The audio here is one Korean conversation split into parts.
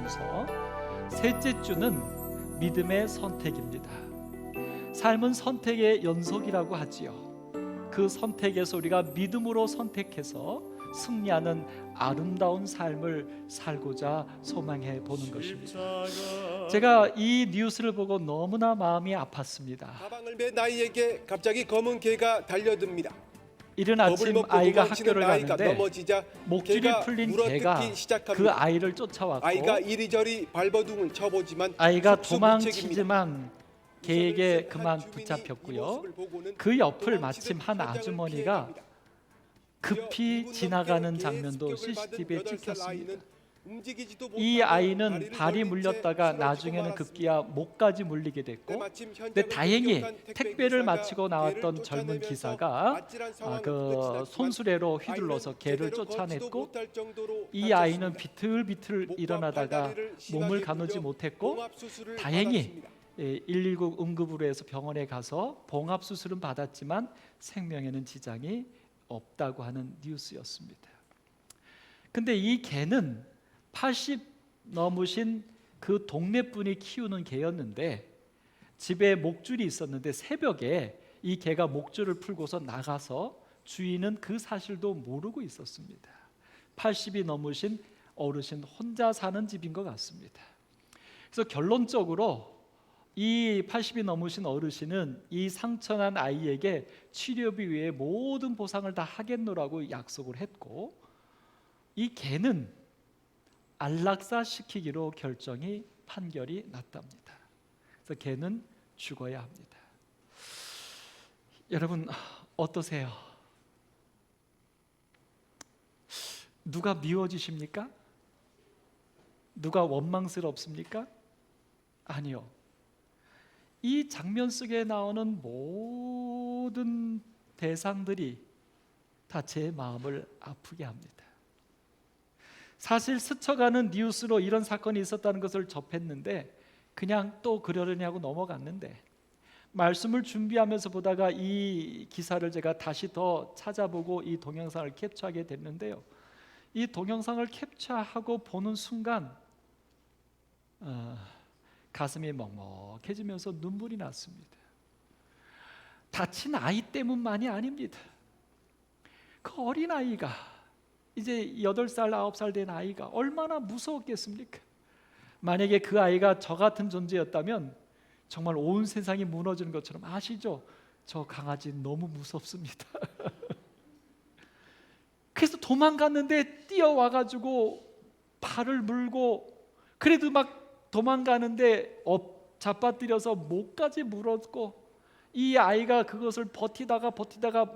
나누면서 셋째 주는 믿음의 선택입니다. 삶은 선택의 연속이라고 하지요. 그 선택에서 우리가 믿음으로 선택해서 승리하는 아름다운 삶을 살고자 소망해 보는 것입니다. 제가 이 뉴스를 보고 너무나 마음이 아팠습니다. 가방을 맨 아이에게 갑자기 검은 개가 달려듭니다. 이른 아침 아이가 학교를 가는데 넘어지자 목줄이 개가 풀린 물어뜯기 개가 시작합니다. 그 아이를 쫓아왔고 아이가 이리저리 발버둥을 쳐보지만 아이가 속수무책입니다. 도망치지만 개에게 그만 붙잡혔고요. 그 옆을 마침 한 아주머니가 급히 지나가는 장면도 CCTV에 찍혔습니다. 이 아이는 발이 물렸다가 나중에는 급기야 목까지 물리게 됐고, 근데 다행히 택배를 마치고 나왔던 젊은 기사가 그 손수레로 휘둘러서 개를 쫓아냈고, 이 아이는 비틀비틀 일어나다가 몸을 가누지 못했고 다행히 119 응급으로 해서 병원에 가서 봉합 수술은 받았지만 생명에는 지장이 없다고 하는 뉴스였습니다. 근데 이 개는 80 넘으신 그 동네 분이 키우는 개였는데 집에 목줄이 있었는데 새벽에 이 개가 목줄을 풀고서 나가서 주인은 그 사실도 모르고 있었습니다. 80이 넘으신 어르신 혼자 사는 집인 것 같습니다. 그래서 결론적으로 이 80이 넘으신 어르신은 이 상처난 아이에게 치료비 외에 모든 보상을 다 하겠노라고 약속을 했고, 이 개는 안락사시키기로 판결이 났답니다. 그래서 개는 죽어야 합니다. 여러분 어떠세요? 누가 미워지십니까? 누가 원망스럽습니까? 아니요. 이 장면 속에 나오는 모든 대상들이 다 제 마음을 아프게 합니다. 사실 스쳐가는 뉴스로 이런 사건이 있었다는 것을 접했는데 그냥 또 그러려냐고 넘어갔는데, 말씀을 준비하면서 보다가 이 기사를 제가 다시 더 찾아보고 이 동영상을 캡처하게 됐는데요. 이 동영상을 캡처하고 보는 순간 가슴이 먹먹해지면서 눈물이 났습니다. 다친 아이 때문만이 아닙니다. 그 어린 아이가 이제 8살, 9살 된 아이가 얼마나 무서웠겠습니까? 만약에 그 아이가 저 같은 존재였다면 정말 온 세상이 무너지는 것처럼, 아시죠? 저 강아지 너무 무섭습니다. 그래서 도망갔는데 뛰어와가지고 발을 물고, 그래도 막 도망가는데 잡아뜨려서 목까지 물었고, 이 아이가 그것을 버티다가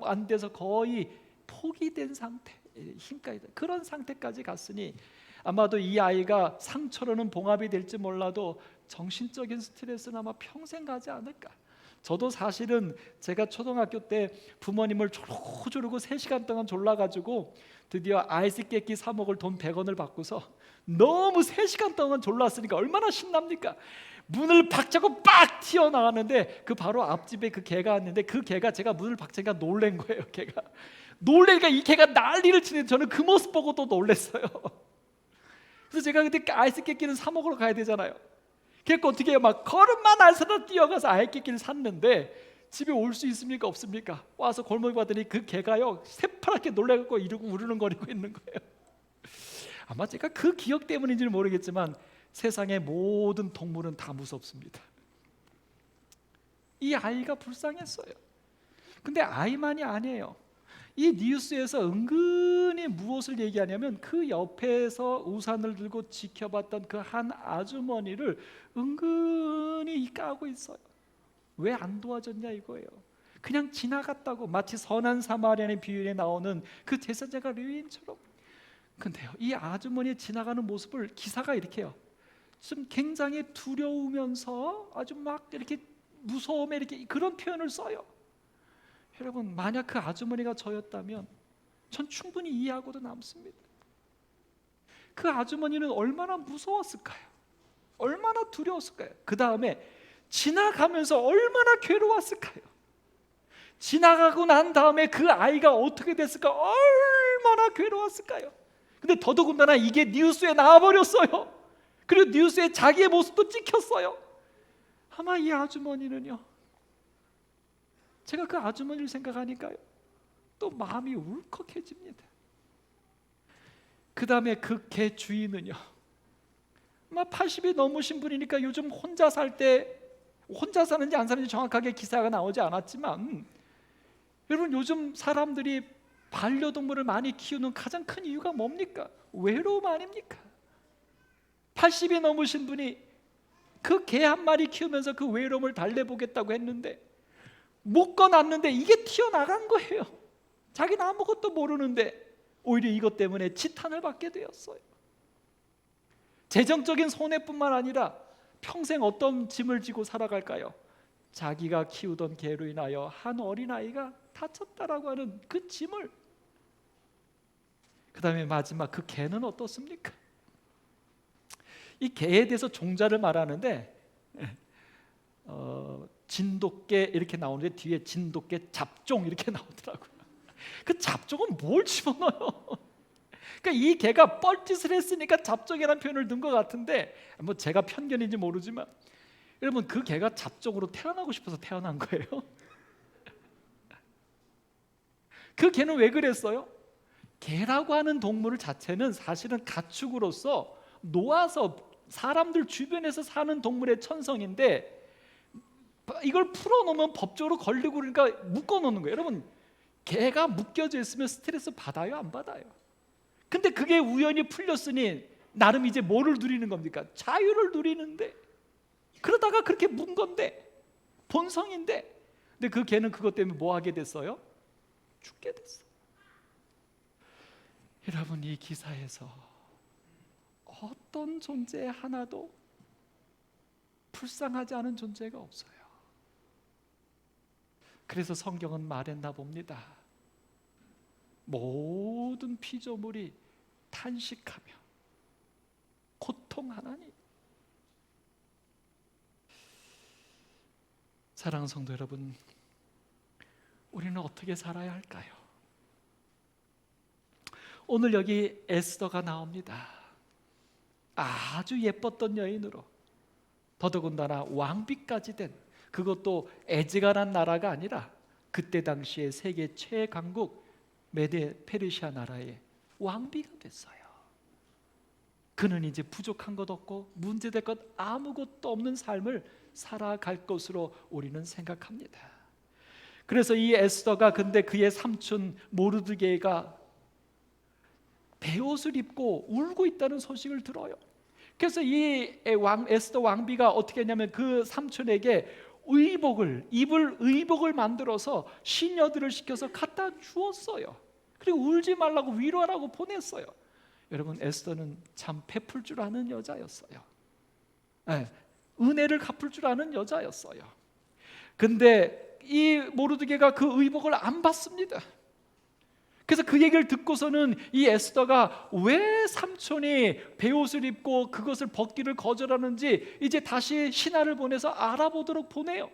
안 돼서 거의 포기된 상태, 힘까지 그런 상태까지 갔으니 아마도 이 아이가 상처로는 봉합이 될지 몰라도 정신적인 스트레스는 아마 평생 가지 않을까. 저도 사실은 제가 초등학교 때 부모님을 조르고 3시간 동안 졸라가지고 드디어 아이스 깨끼 사 먹을 돈 100원을 받고서 너무 3시간 동안 졸랐으니까 얼마나 신납니까? 문을 박차고 빡 튀어나왔는데 그 바로 앞집에 그 개가 왔는데, 그 개가 제가 문을 박차니까 놀란 거예요. 개가 놀래니까 이 개가 난리를 치는데 저는 그 모습 보고 또 놀랐어요. 그래서 제가 그때 아이스 깨끼는 사 먹으러 가야 되잖아요. 그래서 어떻게 해요? 막 걸음만 안 서도 뛰어가서 아이스 깨끼를 샀는데 집에 올 수 있습니까? 없습니까? 와서 골목에 봤더니 그 개가요 새파랗게 놀래갖고 이러고 우르릉거리고 있는 거예요. 아마 제가 그 기억 때문인지는 모르겠지만 세상의 모든 동물은 다 무섭습니다. 이 아이가 불쌍했어요. 근데 아이만이 아니에요. 이 뉴스에서 은근히 무엇을 얘기하냐면 그 옆에서 우산을 들고 지켜봤던 그 한 아주머니를 은근히 까고 있어요. 왜 안 도와줬냐 이거예요. 그냥 지나갔다고, 마치 선한 사마리아의 비유에 나오는 그 제사장과 레위인처럼. 근데요, 이 아주머니의 지나가는 모습을 기사가 이렇게 해요. 좀 굉장히 두려우면서 아주 막 이렇게 무서움에 이렇게 그런 표현을 써요. 여러분, 만약 그 아주머니가 저였다면 전 충분히 이해하고도 남습니다. 그 아주머니는 얼마나 무서웠을까요? 얼마나 두려웠을까요? 그 다음에 지나가면서 얼마나 괴로웠을까요? 지나가고 난 다음에 그 아이가 어떻게 됐을까? 얼마나 괴로웠을까요? 근데 더더군다나 이게 뉴스에 나와버렸어요. 그리고 뉴스에 자기의 모습도 찍혔어요. 아마 이 아주머니는요, 제가 그 아주머니를 생각하니까요, 또 마음이 울컥해집니다. 그 다음에 그 개 주인은요, 아마 80이 넘으신 분이니까 요즘 혼자 살 때, 혼자 사는지 안 사는지 정확하게 기사가 나오지 않았지만, 여러분 요즘 사람들이 반려동물을 많이 키우는 가장 큰 이유가 뭡니까? 외로움 아닙니까? 80이 넘으신 분이 그 개 한 마리 키우면서 그 외로움을 달래보겠다고 했는데 묶어놨는데 이게 튀어나간 거예요. 자기는 아무것도 모르는데 오히려 이것 때문에 지탄을 받게 되었어요. 재정적인 손해뿐만 아니라 평생 어떤 짐을 지고 살아갈까요? 자기가 키우던 개로 인하여 한 어린아이가 다쳤다라고 하는 그 짐을. 그 다음에 마지막 그 개는 어떻습니까? 이 개에 대해서 종자를 말하는데 진돗개 이렇게 나오는데 뒤에 진돗개 잡종 이렇게 나오더라고요. 그 잡종은 뭘 집어넣어요? 그러니까 이 개가 뻘짓을 했으니까 잡종이라는 표현을 넣은 것 같은데, 뭐 제가 편견인지 모르지만 여러분 그 개가 잡종으로 태어나고 싶어서 태어난 거예요. 그 개는 왜 그랬어요? 개라고 하는 동물 자체는 사실은 가축으로서 놓아서 사람들 주변에서 사는 동물의 천성인데, 이걸 풀어놓으면 법적으로 걸리고 그러니까 묶어놓는 거예요. 여러분 개가 묶여져 있으면 스트레스 받아요, 안 받아요? 근데 그게 우연히 풀렸으니 나름 이제 뭐를 누리는 겁니까? 자유를 누리는데, 그러다가 그렇게 문 건데, 본성인데, 근데 그 개는 그것 때문에 뭐 하게 됐어요? 죽게 됐어요. 여러분 이 기사에서 어떤 존재 하나도 불쌍하지 않은 존재가 없어요. 그래서 성경은 말했나 봅니다. 모든 피조물이 탄식하며 고통하나니. 사랑하는 성도 여러분, 우리는 어떻게 살아야 할까요? 오늘 여기 에스더가 나옵니다. 아주 예뻤던 여인으로, 더더군다나 왕비까지 된, 그것도 에즈간한 나라가 아니라 그때 당시에 세계 최강국 메데 페르시아 나라의 왕비가 됐어요. 그는 이제 부족한 것 없고 문제될 것 아무것도 없는 삶을 살아갈 것으로 우리는 생각합니다. 그래서 이 에스더가, 근데 그의 삼촌 모르드게가 베옷을 입고 울고 있다는 소식을 들어요. 그래서 이 에스더 왕비가 어떻게 했냐면 그 삼촌에게 입을 의복을 만들어서 시녀들을 시켜서 갖다 주었어요. 그리고 울지 말라고 위로하라고 보냈어요. 여러분 에스더는 참 베풀 줄 아는 여자였어요. 은혜를 갚을 줄 아는 여자였어요. 근데 이 모르드게가 그 의복을 안 받습니다. 그래서 그 얘기를 듣고서는 이 에스더가 왜 삼촌이 베옷을 입고 그것을 벗기를 거절하는지 이제 다시 신하를 보내서 알아보도록 보내요.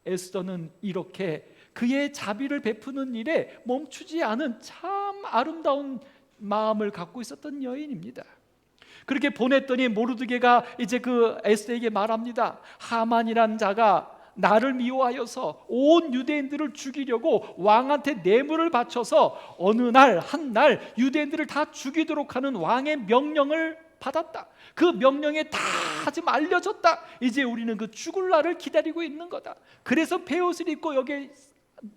에스더는 이렇게 그의 자비를 베푸는 일에 멈추지 않은 참 아름다운 마음을 갖고 있었던 여인입니다. 그렇게 보냈더니 모르드게가 이제 그 에스더에게 말합니다. 하만이란 자가 나를 미워하여서 온 유대인들을 죽이려고 왕한테 뇌물을 바쳐서 어느 날 한 날 유대인들을 다 죽이도록 하는 왕의 명령을 받았다. 그 명령에 다 지금 알려졌다. 이제 우리는 그 죽을 날을 기다리고 있는 거다. 그래서 베옷을 입고 여기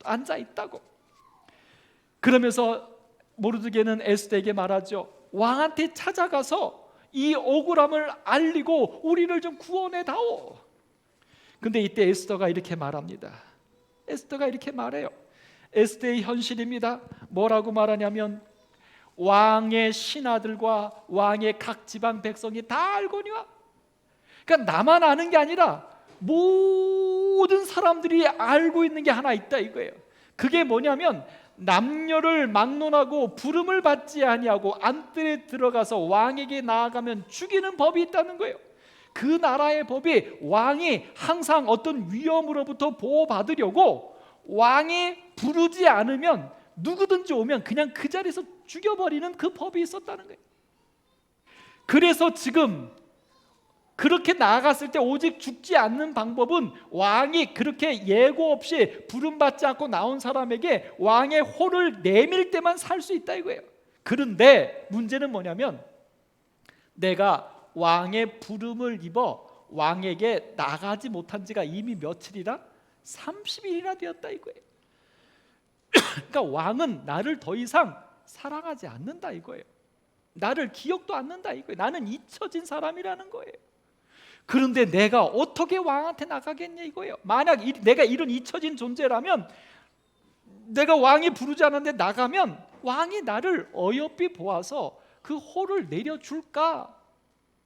앉아 있다고. 그러면서 모르드게는 에스더에게 말하죠. 왕한테 찾아가서 이 억울함을 알리고 우리를 좀 구원해 다오. 근데 이때 에스더가 이렇게 말합니다. 에스더가 이렇게 말해요. 에스더의 현실입니다. 뭐라고 말하냐면 왕의 신하들과 왕의 각 지방 백성이 다 알거니와. 그러니까 나만 아는 게 아니라 모든 사람들이 알고 있는 게 하나 있다 이거예요. 그게 뭐냐면 남녀를 막론하고 부름을 받지 아니하고 안뜰에 들어가서 왕에게 나아가면 죽이는 법이 있다는 거예요. 그 나라의 법이 왕이 항상 어떤 위험으로부터 보호받으려고 왕이 부르지 않으면 누구든지 오면 그냥 그 자리에서 죽여버리는 그 법이 있었다는 거예요. 그래서 지금 그렇게 나아갔을 때 오직 죽지 않는 방법은 왕이 그렇게 예고 없이 부름받지 않고 나온 사람에게 왕의 호를 내밀 때만 살 수 있다 이거예요. 그런데 문제는 뭐냐면 내가 왕의 부름을 입어 왕에게 나가지 못한 지가 이미 며칠이라 30일이나 되었다 이거예요. 그러니까 왕은 나를 더 이상 사랑하지 않는다 이거예요. 나를 기억도 않는다 이거예요. 나는 잊혀진 사람이라는 거예요. 그런데 내가 어떻게 왕한테 나가겠냐 이거예요. 만약 내가 이런 잊혀진 존재라면, 내가 왕이 부르지 않았는데 나가면 왕이 나를 어여삐 보아서 그 호를 내려줄까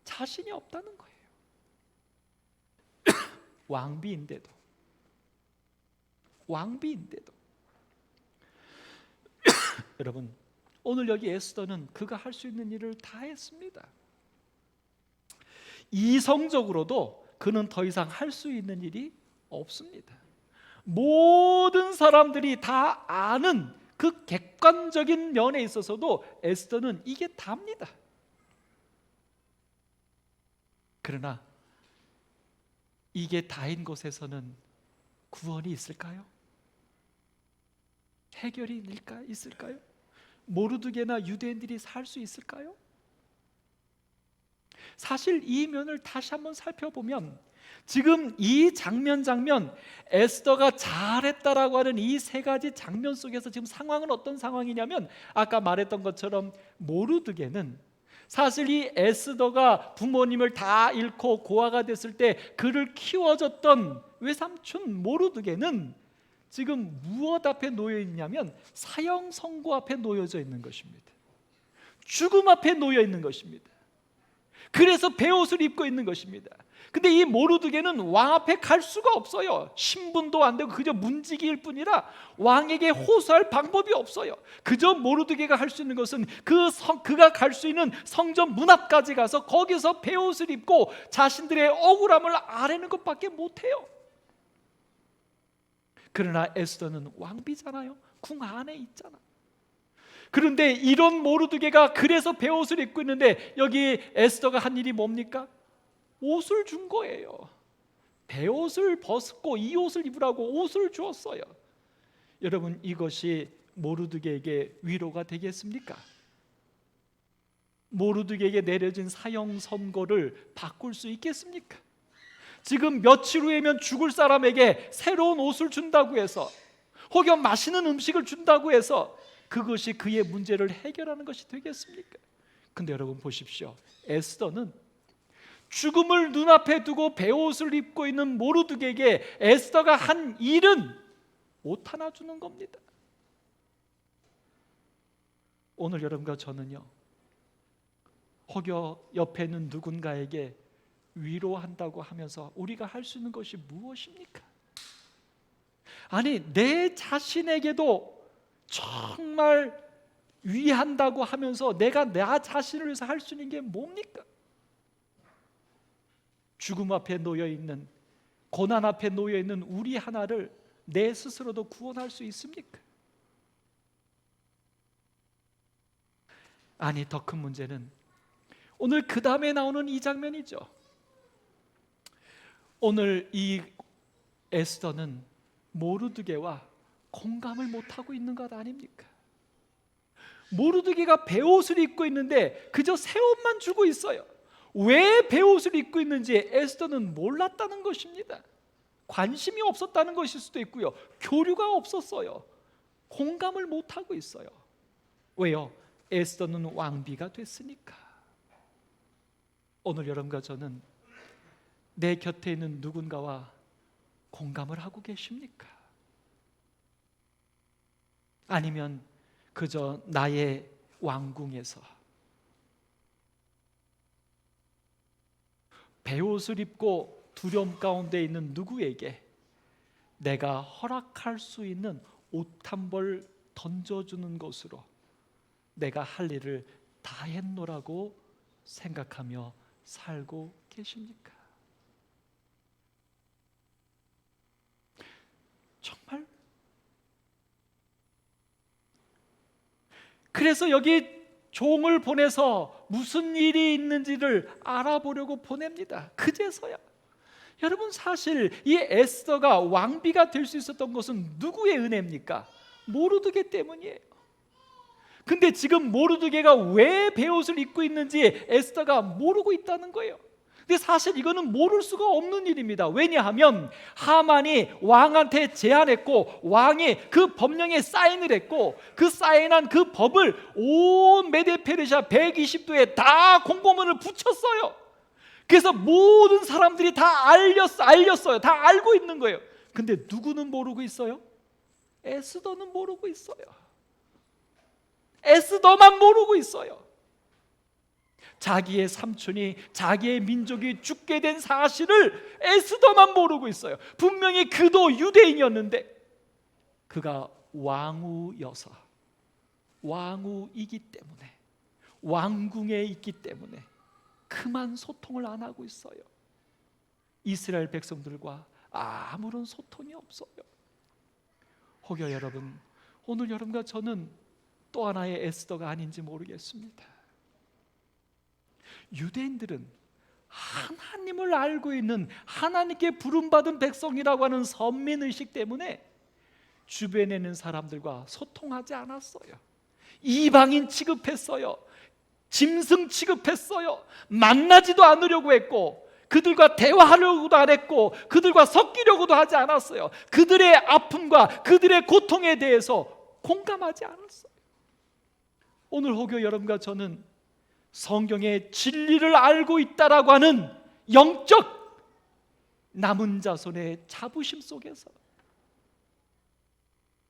자신이 없다는 거예요. 왕비인데도 여러분, 오늘 여기 에스더는 그가 할 수 있는 일을 다 했습니다. 이성적으로도 그는 더 이상 할 수 있는 일이 없습니다. 모든 사람들이 다 아는 그 객관적인 면에 있어서도 에스더는 이게 답니다. 그러나 이게 다인 곳에서는 구원이 있을까요? 해결이 있을까요? 모르드게나 유대인들이 살 수 있을까요? 사실 이 면을 다시 한번 살펴보면 지금 이 장면 에스더가 잘했다라고 하는 이 세 가지 장면 속에서 지금 상황은 어떤 상황이냐면, 아까 말했던 것처럼 모르드게는 사실 이 에스더가 부모님을 다 잃고 고아가 됐을 때 그를 키워줬던 외삼촌 모르드게는 지금 무엇 앞에 놓여 있냐면 사형 선고 앞에 놓여져 있는 것입니다. 죽음 앞에 놓여 있는 것입니다. 그래서 베옷을 입고 있는 것입니다. 근데 이 모르드게는 왕 앞에 갈 수가 없어요. 신분도 안 되고 그저 문지기일 뿐이라 왕에게 호소할 방법이 없어요. 그저 모르드게가 할 수 있는 것은 그가 갈 수 있는 성전 문 앞까지 가서 거기서 베옷을 입고 자신들의 억울함을 아뢰는 것밖에 못해요. 그러나 에스더는 왕비잖아요. 궁 안에 있잖아. 그런데 이런 모르드게가 그래서 베옷을 입고 있는데 여기 에스더가 한 일이 뭡니까? 옷을 준 거예요. 베옷을 벗고 이 옷을 입으라고 옷을 주었어요. 여러분, 이것이 모르드게에게 위로가 되겠습니까? 모르드게에게 내려진 사형 선고를 바꿀 수 있겠습니까? 지금 며칠 후에면 죽을 사람에게 새로운 옷을 준다고 해서, 혹여 맛있는 음식을 준다고 해서 그것이 그의 문제를 해결하는 것이 되겠습니까? 근데 여러분 보십시오. 에스더는 죽음을 눈앞에 두고 베옷을 입고 있는 모르드게에게 에스더가 한 일은 옷 하나 주는 겁니다. 오늘 여러분과 저는요, 혹여 옆에 있는 누군가에게 위로한다고 하면서 우리가 할 수 있는 것이 무엇입니까? 아니, 내 자신에게도 정말 위한다고 하면서 내가 나 자신을 위해서 할 수 있는 게 뭡니까? 죽음 앞에 놓여 있는, 고난 앞에 놓여 있는 우리 하나를 내 스스로도 구원할 수 있습니까? 아니, 더 큰 문제는 오늘 그 다음에 나오는 이 장면이죠. 오늘 이 에스더는 모르드게와 공감을 못하고 있는 것 아닙니까? 모르드게가 베옷을 입고 있는데 그저 새 옷만 주고 있어요. 왜 베옷을 입고 있는지 에스더는 몰랐다는 것입니다. 관심이 없었다는 것일 수도 있고요, 교류가 없었어요. 공감을 못하고 있어요. 왜요? 에스더는 왕비가 됐으니까. 오늘 여러분과 저는 내 곁에 있는 누군가와 공감을 하고 계십니까? 아니면 그저 나의 왕궁에서 베옷을 입고 두려움 가운데 있는 누구에게 내가 허락할 수 있는 옷 한 벌 던져주는 것으로 내가 할 일을 다 했노라고 생각하며 살고 계십니까? 정말? 그래서 여기 종을 보내서 무슨 일이 있는지를 알아보려고 보냅니다. 그제서야. 여러분, 사실 이 에스더가 왕비가 될 수 있었던 것은 누구의 은혜입니까? 모르드게 때문이에요. 근데 지금 모르드게가 왜 베옷을 입고 있는지 에스더가 모르고 있다는 거예요. 근데 사실 이거는 모를 수가 없는 일입니다. 왜냐하면 하만이 왕한테 제안했고 왕이 그 법령에 사인을 했고 그 사인한 그 법을 온 메데페르시아 120도에 다 공고문을 붙였어요. 그래서 모든 사람들이 다 알렸어요. 다 알고 있는 거예요. 근데 누구는 모르고 있어요? 에스더는 모르고 있어요. 에스더만 모르고 있어요. 자기의 삼촌이, 자기의 민족이 죽게 된 사실을 에스더만 모르고 있어요. 분명히 그도 유대인이었는데 그가 왕후여서, 왕후이기 때문에, 왕궁에 있기 때문에 그만 소통을 안 하고 있어요. 이스라엘 백성들과 아무런 소통이 없어요. 혹여 여러분, 오늘 여러분과 저는 또 하나의 에스더가 아닌지 모르겠습니다. 유대인들은 하나님을 알고 있는, 하나님께 부름받은 백성이라고 하는 선민의식 때문에 주변에 있는 사람들과 소통하지 않았어요. 이방인 취급했어요. 짐승 취급했어요. 만나지도 않으려고 했고 그들과 대화하려고도 안 했고 그들과 섞이려고도 하지 않았어요. 그들의 아픔과 그들의 고통에 대해서 공감하지 않았어요. 오늘 혹여 여러분과 저는 성경의 진리를 알고 있다라고 하는 영적 남은 자손의 자부심 속에서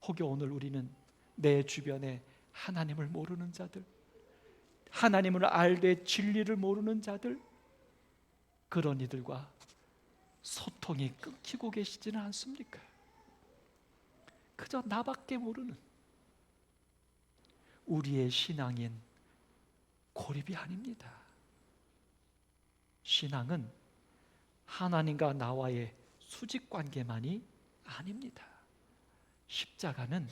혹여 오늘 우리는 내 주변에 하나님을 모르는 자들, 하나님을 알되 진리를 모르는 자들, 그런 이들과 소통이 끊기고 계시지는 않습니까? 그저 나밖에 모르는 우리의 신앙인 고립이 아닙니다. 신앙은 하나님과 나와의 수직관계만이 아닙니다. 십자가는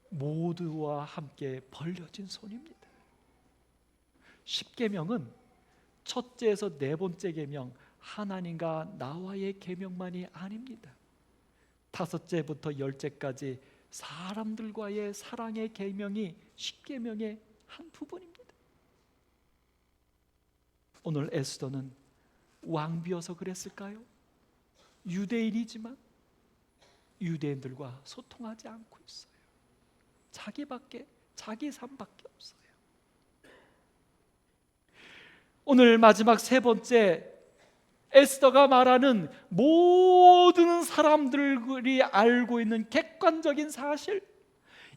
모두와 함께 벌려진 손입니다. 십계명은 첫째에서 네 번째 계명, 하나님과 나와의 계명만이 아닙니다. 다섯째부터 열째까지 사람들과의 사랑의 계명이 십계명의 한 부분입니다. 오늘 에스더는 왕비여서 그랬을까요? 유대인이지만 유대인들과 소통하지 않고 있어요. 자기 삶밖에 없어요. 오늘 마지막 세 번째, 에스더가 말하는 모든 사람들이 알고 있는 객관적인 사실,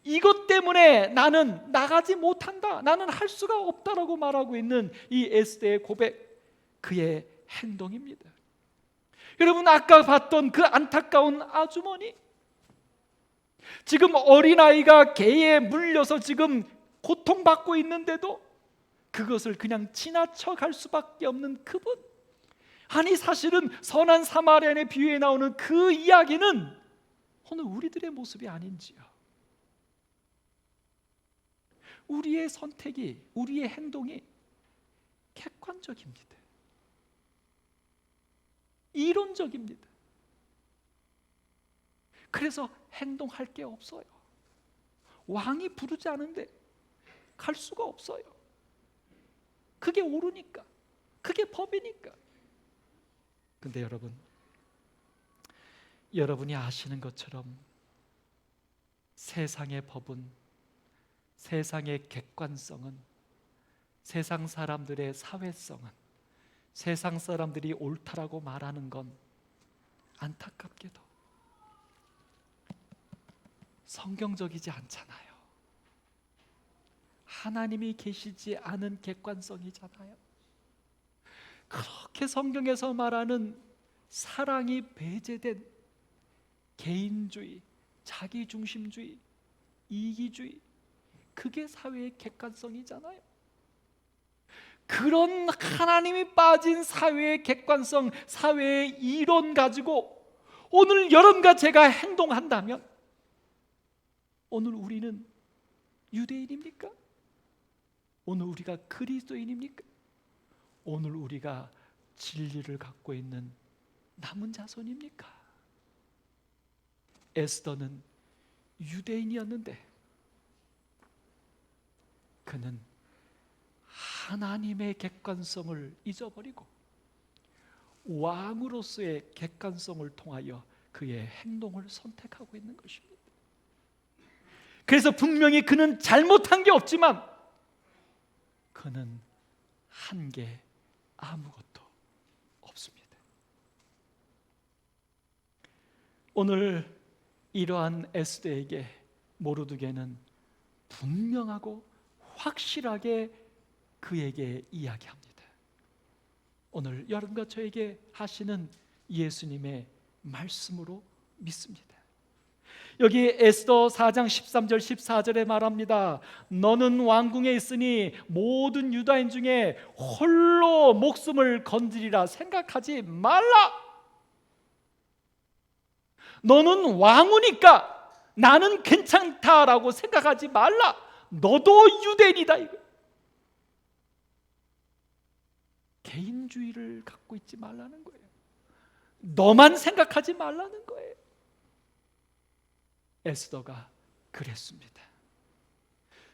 이것 때문에 나는 나가지 못한다, 나는 할 수가 없다라고 말하고 있는 이 에스더의 고백, 그의 행동입니다. 여러분, 아까 봤던 그 안타까운 아주머니, 지금 어린아이가 개에 물려서 지금 고통받고 있는데도 그것을 그냥 지나쳐 갈 수밖에 없는 그분, 아니 사실은 선한 사마리아인의 비유에 나오는 그 이야기는 오늘 우리들의 모습이 아닌지요. 우리의 선택이, 우리의 행동이 객관적입니다. 이론적입니다. 그래서 행동할 게 없어요. 왕이 부르지 않은데 갈 수가 없어요. 그게 옳으니까, 그게 법이니까. 근데 여러분이 아시는 것처럼 세상의 법은, 세상의 객관성은, 세상 사람들의 사회성은, 세상 사람들이 옳다라고 말하는 건 안타깝게도 성경적이지 않잖아요. 하나님이 계시지 않은 객관성이잖아요. 그렇게 성경에서 말하는 사랑이 배제된 개인주의, 자기중심주의, 이기주의, 그게 사회의 객관성이잖아요. 그런 하나님이 빠진 사회의 객관성, 사회의 이론 가지고 오늘 여러분과 제가 행동한다면 오늘 우리는 유대인입니까? 오늘 우리가 그리스도인입니까? 오늘 우리가 진리를 갖고 있는 남은 자손입니까? 에스더는 유대인이었는데 그는 하나님의 객관성을 잊어버리고 왕으로서의 객관성을 통하여 그의 행동을 선택하고 있는 것입니다. 그래서 분명히 그는 잘못한 게 없지만 그는 한 게 아무것도 없습니다. 오늘 이러한 에스더에게 모르드게는 분명하고 확실하게 그에게 이야기합니다. 오늘 여러분과 저에게 하시는 예수님의 말씀으로 믿습니다. 여기 에스더 4장 13절 14절에 말합니다. 너는 왕궁에 있으니 모든 유다인 중에 홀로 목숨을 건지리라 생각하지 말라. 너는 왕후니까 나는 괜찮다라고 생각하지 말라. 너도 유대인이다 이거. 개인주의를 갖고 있지 말라는 거예요. 너만 생각하지 말라는 거예요. 에스더가 그랬습니다.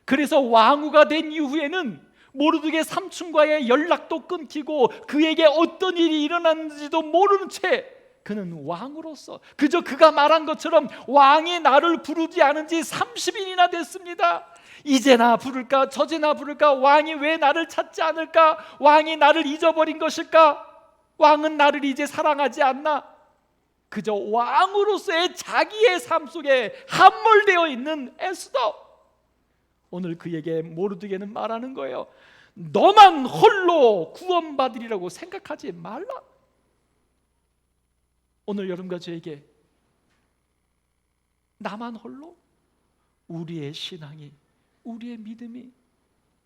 그래서 왕후가 된 이후에는 모르드게 삼촌과의 연락도 끊기고 그에게 어떤 일이 일어났는지도 모르는 채 그는 왕으로서 그저 그가 말한 것처럼 왕이 나를 부르지 않은 지 30일이나 됐습니다. 이제나 부를까 저제나 부를까, 왕이 왜 나를 찾지 않을까, 왕이 나를 잊어버린 것일까, 왕은 나를 이제 사랑하지 않나, 그저 왕으로서의 자기의 삶 속에 함몰되어 있는 에스더. 오늘 그에게 모르드게는 말하는 거예요. 너만 홀로 구원받으리라고 생각하지 말라. 오늘 여러분과 저에게 나만 홀로, 우리의 신앙이, 우리의 믿음이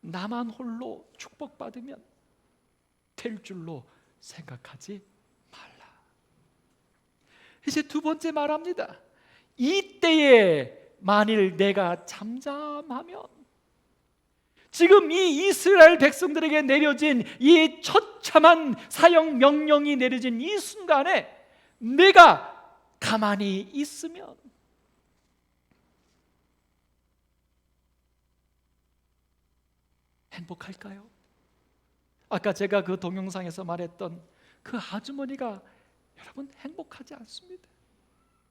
나만 홀로 축복받으면 될 줄로 생각하지 말라. 이제 두 번째 말합니다. 이때에 만일 내가 잠잠하면, 지금 이 이스라엘 백성들에게 내려진 이 처참한 사형 명령이 내려진 이 순간에 내가 가만히 있으면 행복할까요? 아까 제가 그 동영상에서 말했던 그 아주머니가 여러분 행복하지 않습니다.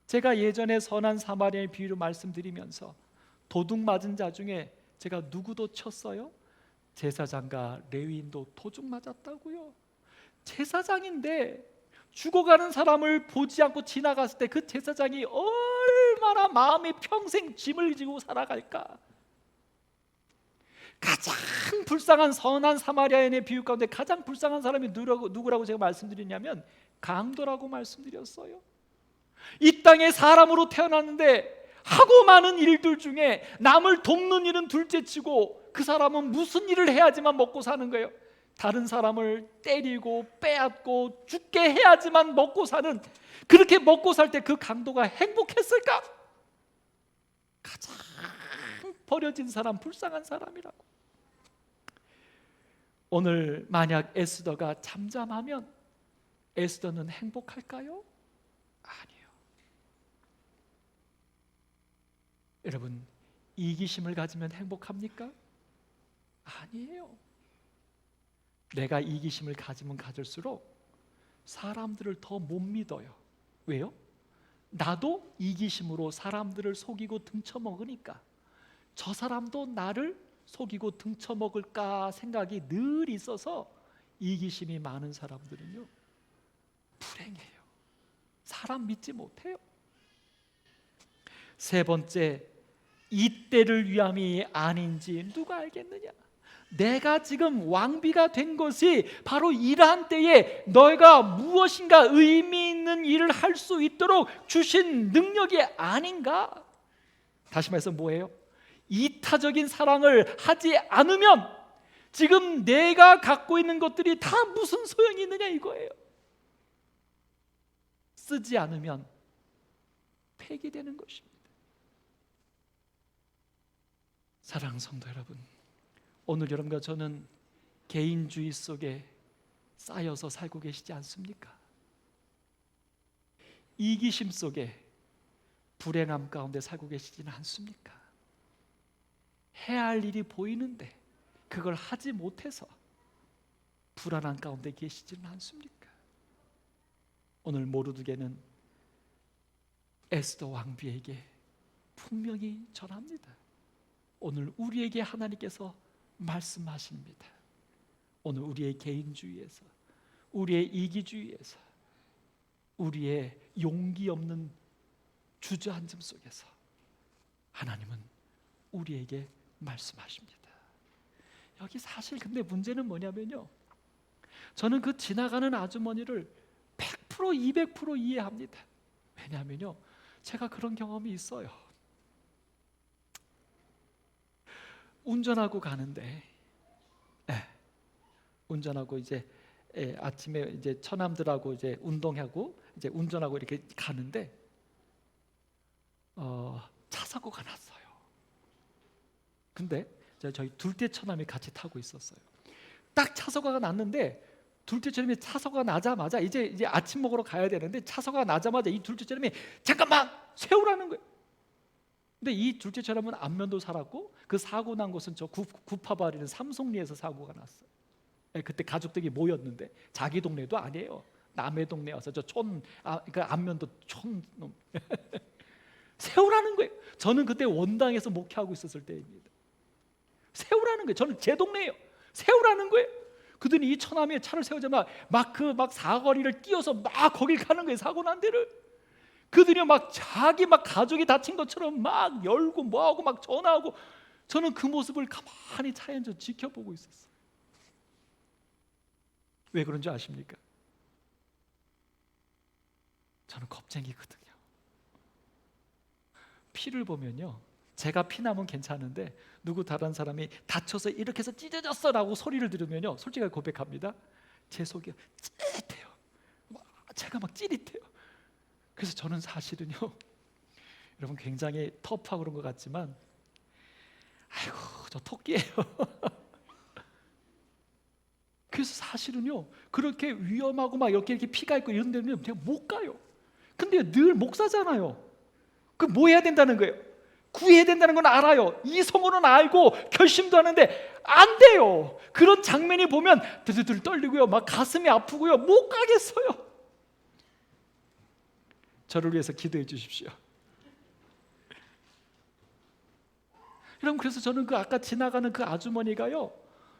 제가 예전에 선한 사마리아의 비유로 말씀드리면서 도둑 맞은 자 중에 제가 누구도 쳤어요? 제사장과 레위인도 도둑 맞았다고요. 제사장인데 죽어가는 사람을 보지 않고 지나갔을 때 그 제사장이 얼마나 마음이 평생 짐을 지고 살아갈까. 가장 불쌍한 선한 사마리아인의 비유 가운데 가장 불쌍한 사람이 누구라고 제가 말씀드리냐면 강도라고 말씀드렸어요. 이 땅에 사람으로 태어났는데 하고 많은 일들 중에 남을 돕는 일은 둘째치고 그 사람은 무슨 일을 해야지만 먹고 사는 거예요. 다른 사람을 때리고 빼앗고 죽게 해야지만 먹고 사는, 그렇게 먹고 살 때 그 강도가 행복했을까? 가장 버려진 사람, 불쌍한 사람이라고. 오늘 만약 에스더가 잠잠하면 에스더는 행복할까요? 아니에요. 여러분, 이기심을 가지면 행복합니까? 아니에요. 내가 이기심을 가지면 가질수록 사람들을 더 못 믿어요. 왜요? 나도 이기심으로 사람들을 속이고 등쳐먹으니까 저 사람도 나를 속이고 등쳐먹을까 생각이 늘 있어서 이기심이 많은 사람들은요 불행해요. 사람 믿지 못해요. 세 번째, 이때를 위함이 아닌지 누가 알겠느냐? 내가 지금 왕비가 된 것이 바로 이러한 때에 너희가 무엇인가 의미 있는 일을 할 수 있도록 주신 능력이 아닌가? 다시 말해서 뭐예요? 이타적인 사랑을 하지 않으면 지금 내가 갖고 있는 것들이 다 무슨 소용이 있느냐 이거예요. 쓰지 않으면 폐기되는 것입니다. 사랑하는 성도 여러분, 오늘 여러분과 저는 개인주의 속에 쌓여서 살고 계시지 않습니까? 이기심 속에 불행함 가운데 살고 계시지는 않습니까? 해야 할 일이 보이는데 그걸 하지 못해서 불안한 가운데 계시지는 않습니까? 오늘 모르드게는 에스더 왕비에게 분명히 전합니다. 오늘 우리에게 하나님께서 말씀하십니다. 오늘 우리의 개인주의에서, 우리의 이기주의에서, 우리의 용기 없는 주저앉음 속에서 하나님은 우리에게 말씀하십니다. 여기 사실 근데 문제는 뭐냐면요, 저는 그 지나가는 아주머니를 100% 200% 이해합니다. 왜냐하면요, 제가 그런 경험이 있어요. 운전하고 가는데, 운전하고 이제 아침에 이제 처남들하고 이제 운동하고 이제 운전하고 이렇게 가는데 차 사고가 났어요. 근데 저희 둘째 처남이 같이 타고 있었어요. 딱 차 사고가 났는데 둘째 처남이 차 사고가 나자마자 이제 아침 먹으러 가야 되는데 차 사고가 나자마자 이 둘째 처남이 잠깐만 세우라는 거예요. 근데 이 둘째 처남은 안면도 살았고 그 사고 난 곳은 저 구파발이는 삼송리에서 사고가 났어요. 그때 가족들이 모였는데 자기 동네도 아니에요. 남의 동네 와서 저 그 안면도 촌놈 세우라는 거예요. 저는 그때 원당에서 목회하고 있었을 때입니다. 세우라는 거예요. 저는 제 동네예요. 세우라는 거예요. 그들이 이 처남의 차를 세우자마자 막 사거리를 뛰어서 막 거길 가는 거예요. 사고 난 데를. 그들이 막 자기 막 가족이 다친 것처럼 막 열고 뭐하고 막 전화하고, 저는 그 모습을 가만히 차에 앉아 지켜보고 있었어요. 왜 그런 줄 아십니까? 저는 겁쟁이거든요. 피를 보면요, 제가 피나면 괜찮은데 누구 다른 사람이 다쳐서 이렇게 해서 찢어졌어 라고 소리를 들으면요, 솔직하게 고백합니다. 제 속이 찌릿해요. 제가 막 찌릿해요. 그래서 저는 사실은요, 여러분 굉장히 터프하고 그런 것 같지만 아이고 저 토끼예요. 그래서 사실은요, 그렇게 위험하고 막 이렇게 피가 있고 이런 데는 제가 못 가요. 근데 늘 목사잖아요. 그 뭐 해야 된다는 거예요? 구해야 된다는 건 알아요. 이성으로는 알고 결심도 하는데 안 돼요. 그런 장면이 보면 드드들 떨리고요, 막 가슴이 아프고요, 못 가겠어요. 저를 위해서 기도해 주십시오. 여러분, 그래서 저는 그 아까 지나가는 그 아주머니가요,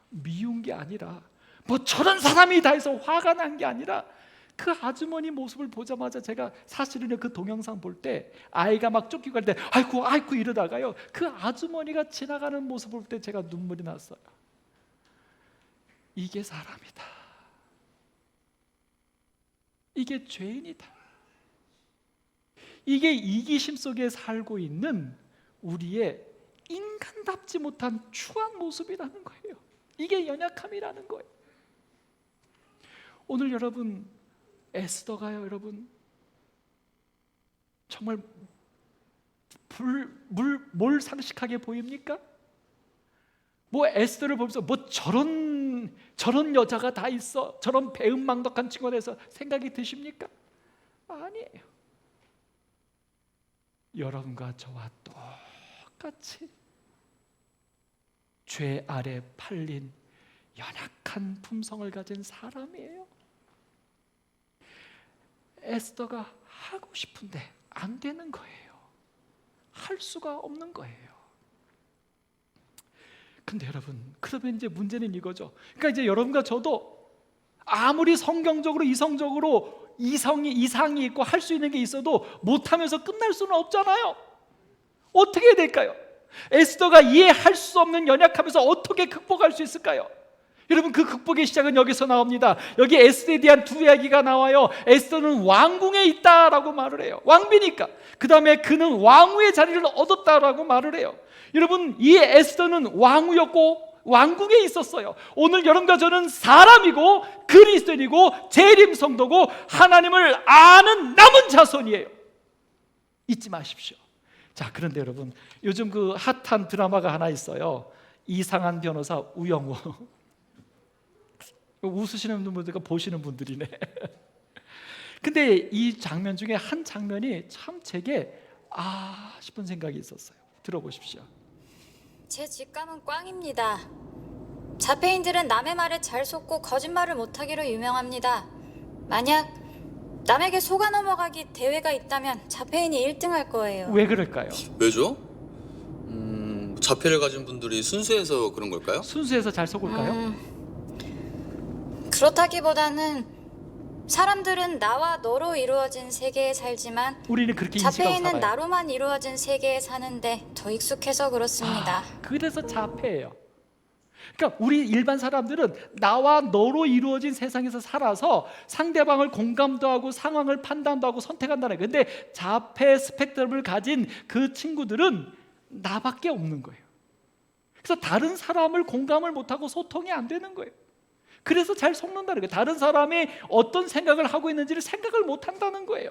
미운 게 아니라 뭐 저런 사람이 다 해서 화가 난 게 아니라 그 아주머니 모습을 보자마자 제가 사실은 그 동영상 볼 때 아이가 막 쫓기고 갈 때 아이고 이러다가요, 그 아주머니가 지나가는 모습을 볼 때 제가 눈물이 났어요. 이게 사람이다. 이게 죄인이다. 이게 이기심 속에 살고 있는 우리의 인간답지 못한 추한 모습이라는 거예요. 이게 연약함이라는 거예요. 오늘 여러분, 에스더가요, 여러분 정말 뭘 상식하게 보입니까? 뭐 에스더를 보면서 뭐 저런 여자가 다 있어, 저런 배은망덕한 친구가 돼서 생각이 드십니까? 아니에요. 여러분과 저와 똑같이 죄 아래 팔린 연약한 품성을 가진 사람이에요. 에스더가 하고 싶은데 안 되는 거예요. 할 수가 없는 거예요. 근데 여러분, 그러면 이제 문제는 이거죠. 그러니까 이제 여러분과 저도 아무리 성경적으로 이성적으로 이상이 있고 할 수 있는 게 있어도 못하면서 끝날 수는 없잖아요. 어떻게 해야 될까요? 에스더가 이해할 수 없는 연약함에서 어떻게 극복할 수 있을까요? 여러분, 그 극복의 시작은 여기서 나옵니다. 여기 에스더에 대한 두 이야기가 나와요. 에스더는 왕궁에 있다라고 말을 해요. 왕비니까. 그 다음에 그는 왕후의 자리를 얻었다라고 말을 해요. 여러분, 이 에스더는 왕후였고 왕궁에 있었어요. 오늘 여러분과 저는 사람이고 그리스도인이고 재림 성도고 하나님을 아는 남은 자손이에요. 잊지 마십시오. 자, 그런데 여러분, 요즘 그 핫한 드라마가 하나 있어요. 이상한 변호사 우영우. 웃으시는 분들과 보시는 분들이네. 근데 이 장면 중에 한 장면이 참 제게 싶은 생각이 있었어요. 들어보십시오. 제 직감은 꽝입니다. 자폐인들은 남의 말에 잘 속고 거짓말을 못하기로 유명합니다. 만약 남에게 속아 넘어가기 대회가 있다면 자폐인이 1등할 거예요. 왜 그럴까요? 왜죠? 자폐를 가진 분들이 순수해서 그런 걸까요? 순수해서 잘 속을까요? 그렇다기보다는 사람들은 나와 너로 이루어진 세계에 살지만 우리는 그렇게 인식하고 자폐인은 살아요. 나로만 이루어진 세계에 사는데 더 익숙해서 그렇습니다. 그래서 자폐예요. 그러니까 우리 일반 사람들은 나와 너로 이루어진 세상에서 살아서 상대방을 공감도 하고 상황을 판단도 하고 선택한다는 거예요. 근데 자폐 스펙트럼을 가진 그 친구들은 나밖에 없는 거예요. 그래서 다른 사람을 공감을 못하고 소통이 안 되는 거예요. 그래서 잘 속는다는 거예요. 다른 사람이 어떤 생각을 하고 있는지를 생각을 못한다는 거예요.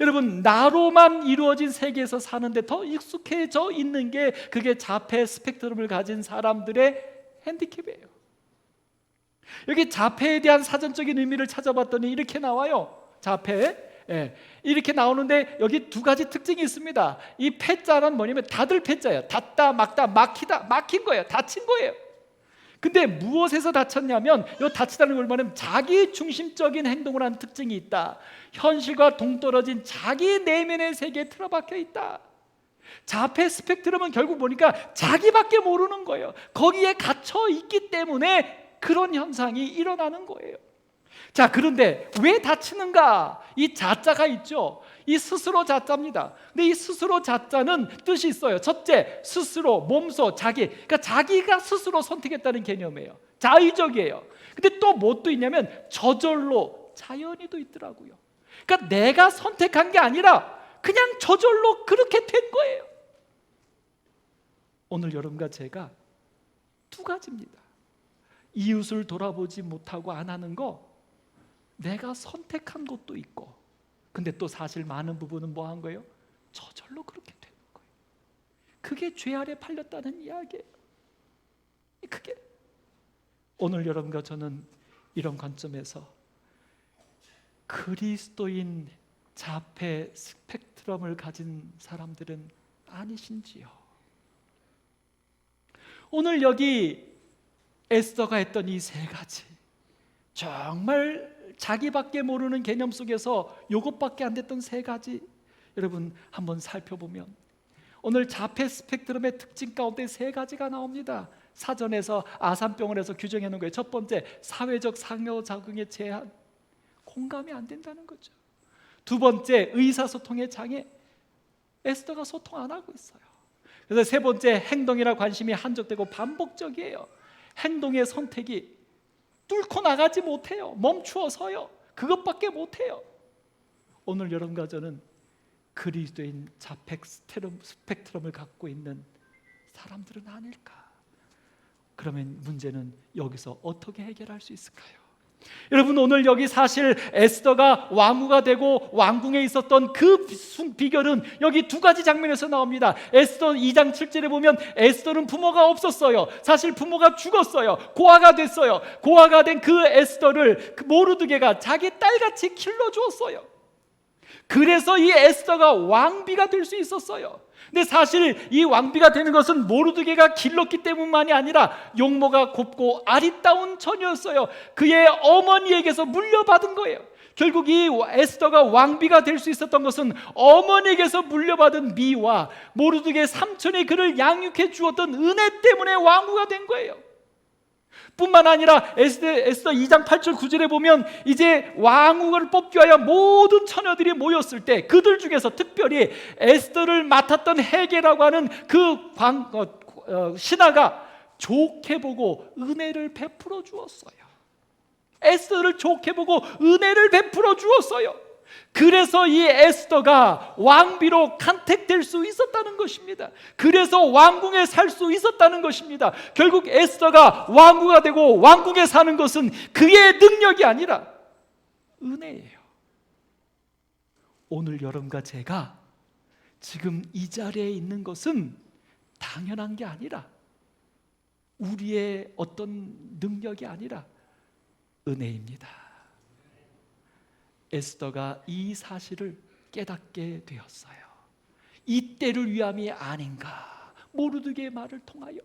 여러분, 나로만 이루어진 세계에서 사는데 더 익숙해져 있는 게 그게 자폐 스펙트럼을 가진 사람들의 핸디캡이에요. 여기 자폐에 대한 사전적인 의미를 찾아봤더니 이렇게 나와요. 자폐, 이렇게 나오는데 여기 두 가지 특징이 있습니다. 이 패자는 뭐냐면 닫을 패자예요. 닫다, 막다, 막히다, 막힌 거예요. 닫힌 거예요. 근데 무엇에서 다쳤냐면 이 다치다는 걸 말하면 자기 중심적인 행동을 하는 특징이 있다. 현실과 동떨어진 자기 내면의 세계에 틀어박혀 있다. 자폐 스펙트럼은 결국 보니까 자기밖에 모르는 거예요. 거기에 갇혀 있기 때문에 그런 현상이 일어나는 거예요. 자, 그런데 왜 다치는가? 이 자자가 있죠. 이 스스로 자자입니다. 근데 이 스스로 자자는 뜻이 있어요. 첫째, 스스로, 몸소, 자기. 그러니까 자기가 스스로 선택했다는 개념이에요. 자의적이에요. 근데 또 뭣도 있냐면 저절로, 자연히도 있더라고요. 그러니까 내가 선택한 게 아니라 그냥 저절로 그렇게 된 거예요. 오늘 여러분과 제가 두 가지입니다. 이웃을 돌아보지 못하고 안 하는 거, 내가 선택한 것도 있고, 근데 또 사실 많은 부분은 뭐 한 거예요? 저절로 그렇게 되는 거예요. 그게 죄 아래 팔렸다는 이야기예요. 그게 오늘 여러분과 저는 이런 관점에서 그리스도인 자폐 스펙트럼을 가진 사람들은 아니신지요? 오늘 여기 에스더가 했던 이 세 가지, 정말 자기밖에 모르는 개념 속에서 이것밖에 안 됐던 세 가지, 여러분 한번 살펴보면 오늘 자폐 스펙트럼의 특징 가운데 세 가지가 나옵니다. 사전에서 아산병원에서 규정해 놓은 거예요. 첫 번째, 사회적 상호작용의 제한, 공감이 안 된다는 거죠. 두 번째, 의사소통의 장애, 에스더가 소통 안 하고 있어요. 그래서 세 번째, 행동이나 관심이 한적되고 반복적이에요. 행동의 선택이 뚫고 나가지 못해요. 멈추어서요. 그것밖에 못해요. 오늘 여러분과 저는 그리스도인 자폐 스펙트럼을 갖고 있는 사람들은 아닐까? 그러면 문제는 여기서 어떻게 해결할 수 있을까요? 여러분, 오늘 여기 사실 에스더가 왕후가 되고 왕궁에 있었던 그 비결은 여기 두 가지 장면에서 나옵니다. 에스더 2장 7절에 보면 에스더는 부모가 없었어요. 사실 부모가 죽었어요. 고아가 됐어요. 고아가 된 그 에스더를 그 모르드게가 자기 딸같이 길러주었어요. 그래서 이 에스더가 왕비가 될 수 있었어요. 근데 사실 이 왕비가 되는 것은 모르드게가 길렀기 때문만이 아니라 용모가 곱고 아리따운 처녀였어요. 그의 어머니에게서 물려받은 거예요. 결국 이 에스더가 왕비가 될 수 있었던 것은 어머니에게서 물려받은 미와 모르드게 삼촌이 그를 양육해 주었던 은혜 때문에 왕후가 된 거예요. 뿐만 아니라 에스더 2장 8절 9절에 보면 이제 왕후를 뽑기 위하여 모든 처녀들이 모였을 때 그들 중에서 특별히 에스더를 맡았던 헤게라고 하는 그 신하가 좋게 보고 은혜를 베풀어 주었어요. 에스더를 좋게 보고 은혜를 베풀어 주었어요. 그래서 이 에스더가 왕비로 간택될 수 있었다는 것입니다. 그래서 왕궁에 살 수 있었다는 것입니다. 결국 에스더가 왕후가 되고 왕궁에 사는 것은 그의 능력이 아니라 은혜예요. 오늘 여러분과 제가 지금 이 자리에 있는 것은 당연한 게 아니라 우리의 어떤 능력이 아니라 은혜입니다. 에스더가 이 사실을 깨닫게 되었어요. 이때를 위함이 아닌가, 모르드게의 말을 통하여.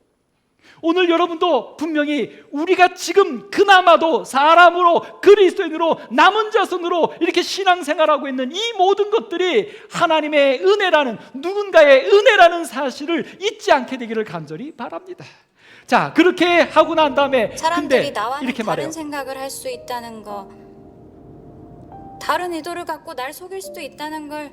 오늘 여러분도 분명히 우리가 지금 그나마도 사람으로, 그리스도인으로, 남은 자손으로 이렇게 신앙생활하고 있는 이 모든 것들이 하나님의 은혜라는, 누군가의 은혜라는 사실을 잊지 않게 되기를 간절히 바랍니다. 자, 그렇게 하고 난 다음에 사람들이 근데 나와는 이렇게 다른 말해요. 생각을 할 수 있다는 거, 다른 의도를 갖고 날 속일 수도 있다는 걸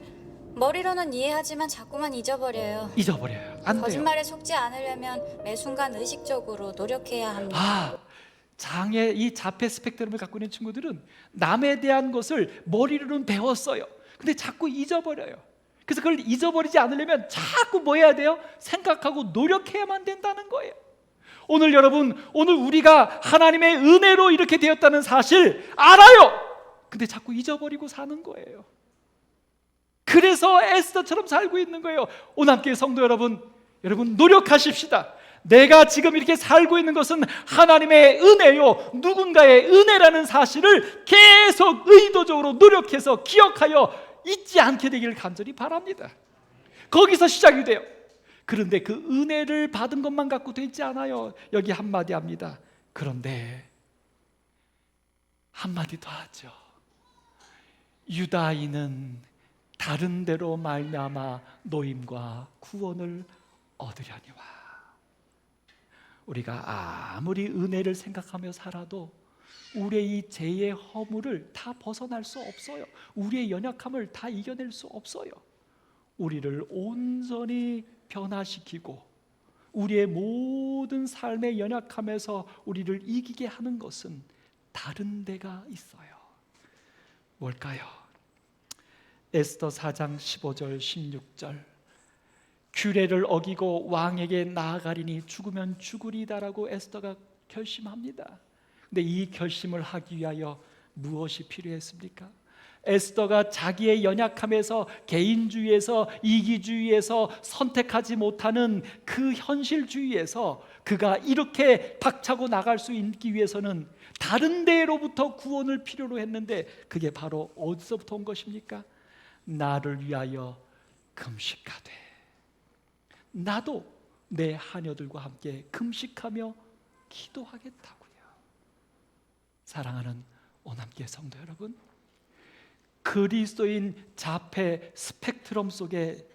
머리로는 이해하지만 자꾸만 잊어버려요. 잊어버려요. 안 돼요. 거짓말에 속지 않으려면 매 순간 의식적으로 노력해야 합니다. 장애, 이 자폐 스펙트럼을 갖고 있는 친구들은 남에 대한 것을 머리로는 배웠어요. 근데 자꾸 잊어버려요. 그래서 그걸 잊어버리지 않으려면 자꾸 뭐 해야 돼요? 생각하고 노력해야만 된다는 거예요. 오늘 여러분, 오늘 우리가 하나님의 은혜로 이렇게 되었다는 사실 알아요. 근데 자꾸 잊어버리고 사는 거예요. 그래서 에스더처럼 살고 있는 거예요. 오남교회 성도 여러분, 노력하십시다. 내가 지금 이렇게 살고 있는 것은 하나님의 은혜요, 누군가의 은혜라는 사실을 계속 의도적으로 노력해서 기억하여 잊지 않게 되기를 간절히 바랍니다. 거기서 시작이 돼요. 그런데 그 은혜를 받은 것만 갖고 되지 않아요. 여기 한마디 합니다. 그런데 한마디 더 하죠. 유다인은 다른 데로 말미암아 노임과 구원을 얻으려니와. 우리가 아무리 은혜를 생각하며 살아도 우리의 이 죄의 허물을 다 벗어날 수 없어요. 우리의 연약함을 다 이겨낼 수 없어요. 우리를 온전히 변화시키고 우리의 모든 삶의 연약함에서 우리를 이기게 하는 것은 다른 데가 있어요. 뭘까요? 에스더 4장 15절 16절, 규례를 어기고 왕에게 나아가리니 죽으면 죽으리다라고 에스더가 결심합니다. 근데 이 결심을 하기 위하여 무엇이 필요했습니까? 에스더가 자기의 연약함에서, 개인주의에서, 이기주의에서, 선택하지 못하는 그 현실주의에서 그가 이렇게 박차고 나갈 수 있기 위해서는 다른 데로부터 구원을 필요로 했는데, 그게 바로 어디서부터 온 것입니까? 나를 위하여 금식하되, 나도 내 하녀들과 함께 금식하며 기도하겠다고요. 사랑하는 오남교회 성도 여러분, 그리스도인 자폐 스펙트럼 속에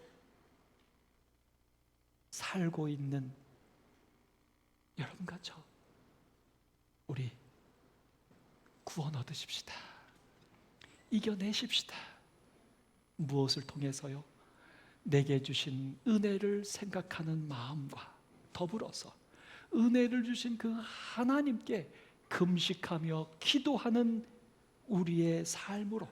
살고 있는 여러분과 저, 우리 구원 얻으십시다. 이겨내십시다. 무엇을 통해서요? 내게 주신 은혜를 생각하는 마음과 더불어서 은혜를 주신 그 하나님께 금식하며 기도하는 우리의 삶으로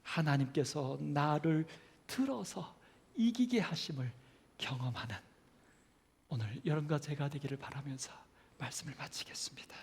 하나님께서 나를 들어서 이기게 하심을 경험하는 오늘 여러분과 제가 되기를 바라면서 말씀을 마치겠습니다.